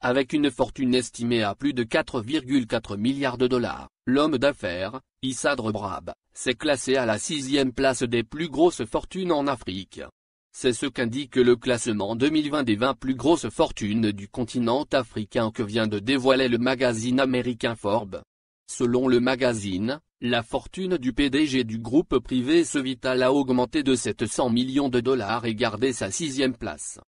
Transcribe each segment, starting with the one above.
Avec une fortune estimée à plus de 4,4 milliards de dollars, l'homme d'affaires, Issa Rebrab, s'est classé à la 6e place des plus grosses fortunes en Afrique. C'est ce qu'indique le classement 2020 des 20 plus grosses fortunes du continent africain que vient de dévoiler le magazine américain Forbes. Selon le magazine, la fortune du PDG du groupe privé Sovital a augmenté de 700 millions de dollars et gardé sa 6e place.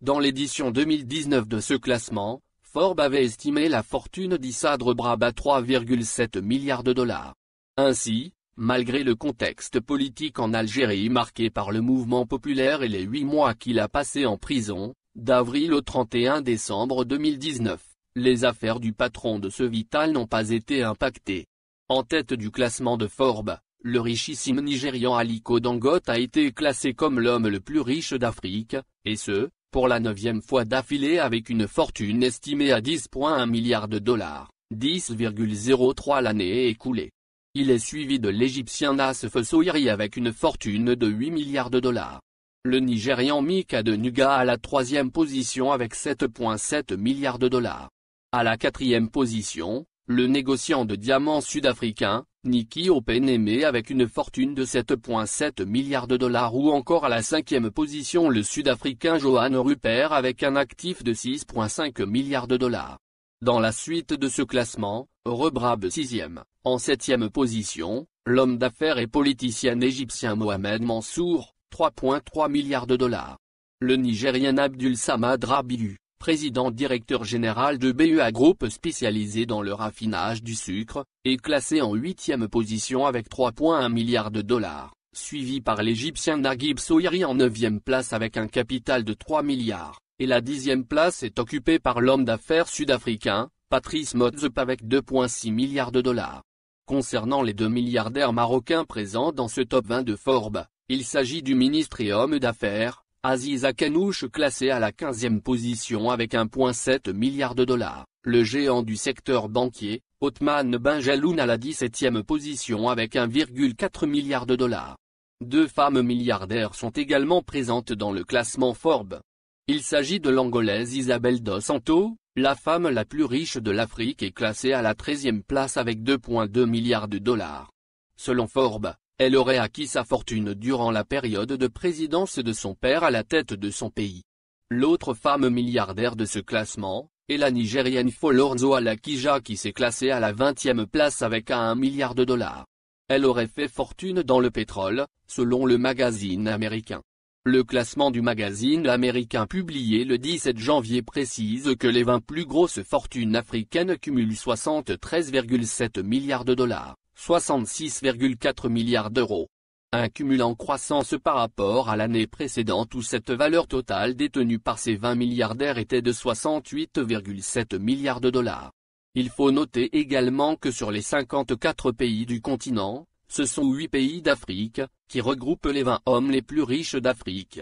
Dans l'édition 2019 de ce classement, Forbes avait estimé la fortune d'Issa Rebrab à 3,7 milliards de dollars. Ainsi, malgré le contexte politique en Algérie marqué par le mouvement populaire et les 8 mois qu'il a passés en prison, d'avril au 31 décembre 2019, les affaires du patron de Sovital n'ont pas été impactées. En tête du classement de Forbes, le richissime Nigérian Aliko Dangote a été classé comme l'homme le plus riche d'Afrique, et ce, pour la 9e fois d'affilée avec une fortune estimée à 10,1 milliards de dollars, 10,03 l'année écoulée. Il est suivi de l'Égyptien Nassef Sohiri avec une fortune de 8 milliards de dollars. Le Nigérian Mika Denuga à la 3e position avec 7,7 milliards de dollars. À la 4e position, le négociant de diamants sud-africain, Nicky Openeme avec une fortune de 7,7 milliards de dollars ou encore à la 5e position le sud-africain Johan Rupert avec un actif de 6,5 milliards de dollars. Dans la suite de ce classement, Rebrab 6e, en 7e position, l'homme d'affaires et politicien égyptien Mohamed Mansour, 3,3 milliards de dollars. Le Nigérien Abdul Samad Rabiu, président directeur général de BEA Group spécialisé dans le raffinage du sucre, est classé en 8e position avec 3,1 milliards de dollars, suivi par l'Égyptien Naguib Sohiri en 9e place avec un capital de 3 milliards, et la 10e place est occupée par l'homme d'affaires sud-africain, Patrice Motsepe avec 2,6 milliards de dollars. Concernant les 2 milliardaires marocains présents dans ce top 20 de Forbes, il s'agit du ministre et homme d'affaires, Aziz Akanouche classé à la 15e position avec 1,7 milliard de dollars, le géant du secteur banquier, Othman Benjelloun à la 17e position avec 1,4 milliard de dollars. 2 femmes milliardaires sont également présentes dans le classement Forbes. Il s'agit de l'Angolaise Isabel dos Santos, la femme la plus riche de l'Afrique est classée à la 13e place avec 2,2 milliards de dollars. Selon Forbes, elle aurait acquis sa fortune durant la période de présidence de son père à la tête de son pays. L'autre femme milliardaire de ce classement, est la Nigérienne Folorunso Alakija qui s'est classée à la 20e place avec 1 milliard de dollars. Elle aurait fait fortune dans le pétrole, selon le magazine américain. Le classement du magazine américain publié le 17 janvier précise que les 20 plus grosses fortunes africaines cumulent 73,7 milliards de dollars. 66,4 milliards d'euros. Un cumul en croissance par rapport à l'année précédente où cette valeur totale détenue par ces 20 milliardaires était de 68,7 milliards de dollars. Il faut noter également que sur les 54 pays du continent, ce sont 8 pays d'Afrique, qui regroupent les 20 hommes les plus riches d'Afrique.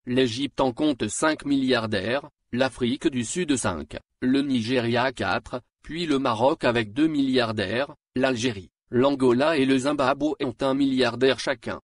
L'Égypte en compte 5 milliardaires, l'Afrique du Sud 5, le Nigeria 4, puis le Maroc avec 2 milliardaires, l'Algérie, l'Angola et le Zimbabwe ont 1 milliardaire chacun.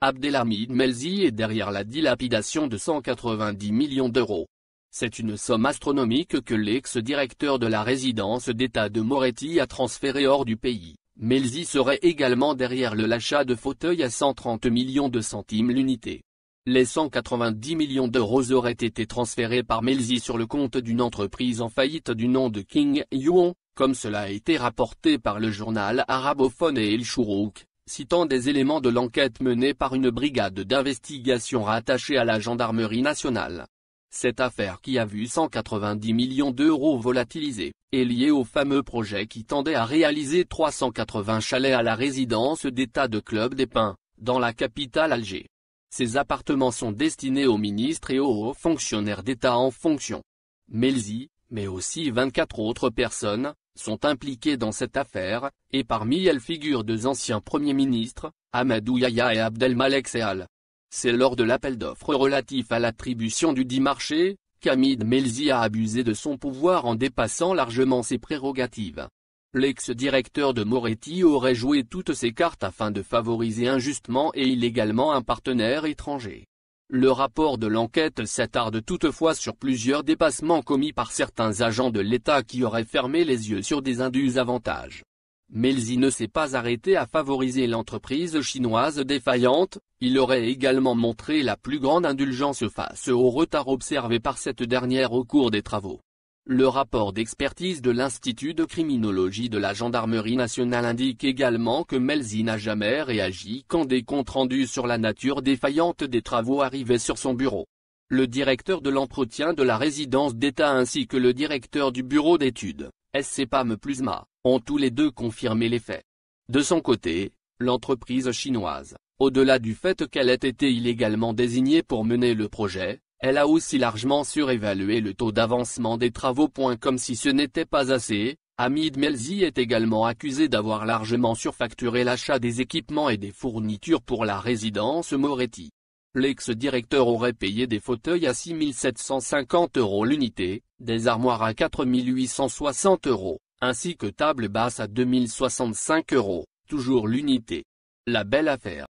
Abdelhamid Melzi est derrière la dilapidation de 190 millions d'euros. C'est une somme astronomique que l'ex-directeur de la résidence d'État de Moretti a transférée hors du pays. Melzi serait également derrière l'achat de fauteuils à 130 millions de centimes l'unité. Les 190 millions d'euros auraient été transférés par Melzi sur le compte d'une entreprise en faillite du nom de King Yuan, comme cela a été rapporté par le journal arabophone El Chourouk, citant des éléments de l'enquête menée par une brigade d'investigation rattachée à la gendarmerie nationale. Cette affaire qui a vu 190 millions d'euros volatilisés, est liée au fameux projet qui tendait à réaliser 380 chalets à la résidence d'État de Club des Pins, dans la capitale Alger. Ces appartements sont destinés aux ministres et aux hauts fonctionnaires d'État en fonction. Melzi, mais aussi 24 autres personnes, sont impliquées dans cette affaire, et parmi elles figurent 2 anciens premiers ministres, Amadou Yahya et Abdelmalek Sehal. C'est lors de l'appel d'offres relatif à l'attribution du dit marché, qu'Hamid Melzi a abusé de son pouvoir en dépassant largement ses prérogatives. L'ex-directeur de Moretti aurait joué toutes ses cartes afin de favoriser injustement et illégalement un partenaire étranger. Le rapport de l'enquête s'attarde toutefois sur plusieurs dépassements commis par certains agents de l'État qui auraient fermé les yeux sur des indus avantages. Melzi ne s'est pas arrêté à favoriser l'entreprise chinoise défaillante, il aurait également montré la plus grande indulgence face au retard observé par cette dernière au cours des travaux. Le rapport d'expertise de l'Institut de criminologie de la Gendarmerie nationale indique également que Melzi n'a jamais réagi quand des comptes rendus sur la nature défaillante des travaux arrivaient sur son bureau. Le directeur de l'entretien de la résidence d'État ainsi que le directeur du bureau d'études, SCPAM plus MA, ont tous les deux confirmé les faits. De son côté, l'entreprise chinoise, au-delà du fait qu'elle ait été illégalement désignée pour mener le projet, elle a aussi largement surévalué le taux d'avancement des travaux. Comme si ce n'était pas assez, Hamid Melzi est également accusé d'avoir largement surfacturé l'achat des équipements et des fournitures pour la résidence Moretti. L'ex-directeur aurait payé des fauteuils à 6 750 € l'unité, des armoires à 4 860 €, ainsi que tables basses à 2 065 €, toujours l'unité. La belle affaire.